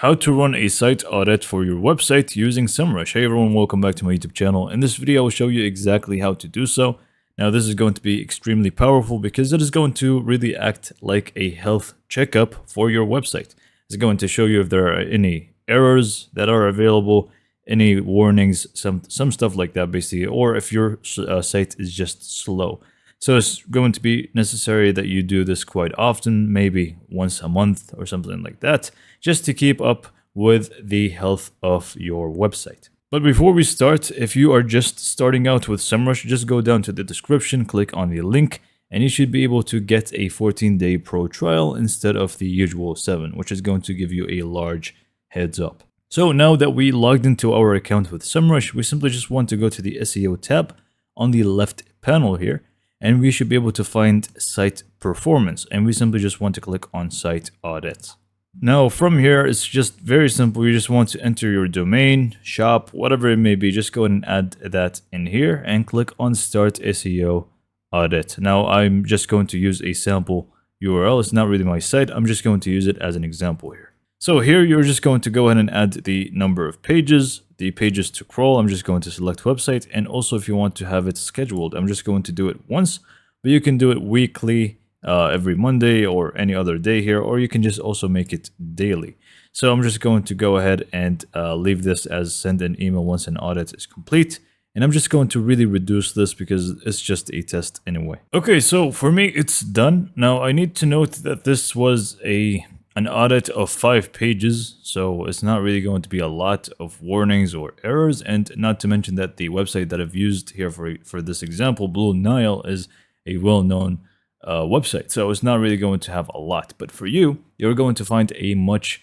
How to run a site audit for your website using Semrush. Hey everyone, welcome back to my YouTube channel. In this video, I will show you exactly how to do so. Now, this is going to be extremely powerful because it is going to really act like a health checkup for your website. It's going to show you if there are any errors that are available, any warnings, some stuff like that basically, or if your site is just slow. So it's going to be necessary that you do this quite often, maybe once a month or something like that, just to keep up with the health of your website. But before we start, if you are just starting out with Semrush, just go down to the description, click on the link, and you should be able to get a 14-day pro trial instead of the usual 7, which is going to give you a large heads up. So now that we logged into our account with Semrush, we simply just want to go to the SEO tab on the left panel here, and we should be able to find site performance, and we simply just want to click on site audit. Now from here, it's just very simple. You just want to enter your domain, shop, whatever it may be. Just go ahead and add that in here and click on start SEO audit. Now I'm just going to use a sample URL. It's not really my site. I'm just going to use it as an example here. So here you're just going to go ahead and add the number of pages, the pages to crawl. I'm just going to select website, and also if you want to have it scheduled, I'm just going to do it once, but you can do it weekly, every Monday or any other day here, or you can just also make it daily. So I'm just going to go ahead and leave this as send an email once an audit is complete. And I'm just going to really reduce this because it's just a test anyway. Okay, so for me, it's done. Now I need to note that this was an audit of 5 pages, so it's not really going to be a lot of warnings or errors, and not to mention that the website that I've used here for this example, Blue Nile, is a well-known website, so it's not really going to have a lot. But for you, you're going to find a much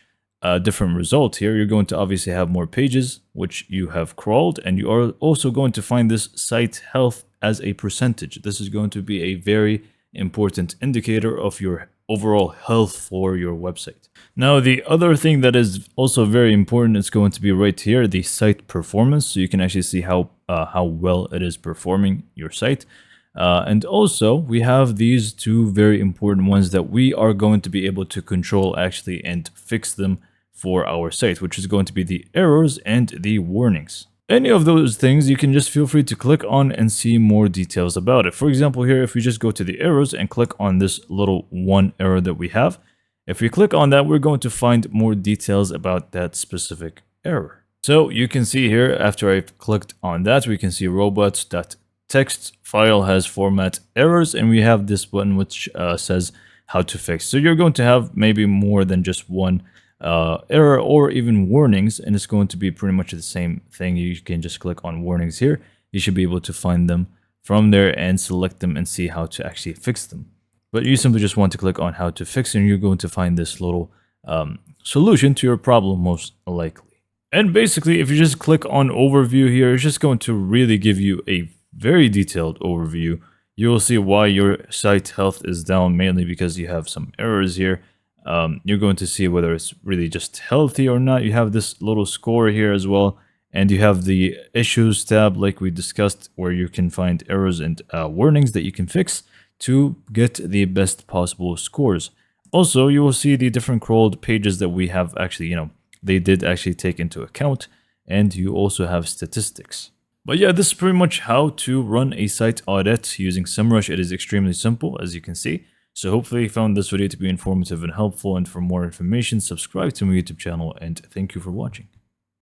different result here. You're going to obviously have more pages, which you have crawled, and you are also going to find this site health as a percentage. This is going to be a very important indicator of your overall health for your website. Now, the other thing that is also very important is going to be right here, the site performance. So you can actually see how well it is performing your site. And also we have these 2 very important ones that we are going to be able to control actually and fix them for our site, which is going to be the errors and the warnings. Any of those things, you can just feel free to click on and see more details about it. For example, here, if we just go to the errors and click on this little 1 error that we have, if we click on that, we're going to find more details about that specific error. So you can see here, after I've clicked on that, we can see robots.txt file has format errors, and we have this button which says how to fix. So you're going to have maybe more than just 1 error or even warnings, and it's going to be pretty much the same thing. You can just click on warnings here. You should be able to find them from there and select them and see how to actually fix them. But you simply just want to click on how to fix, and you're going to find this little solution to your problem most likely. And basically, if you just click on overview here, it's just going to really give you a very detailed overview. You will see why your site health is down, mainly because you have some errors here. You're going to see whether it's really just healthy or not. You have this little score here as well, and you have the issues tab like we discussed, where you can find errors and warnings that you can fix to get the best possible scores. Also, you will see the different crawled pages that we have actually, they did actually take into account, and you also have statistics. But yeah, this is pretty much how to run a site audit using Semrush. It is extremely simple, as you can see. So hopefully you found this video to be informative and helpful, and for more information, subscribe to my YouTube channel, and thank you for watching.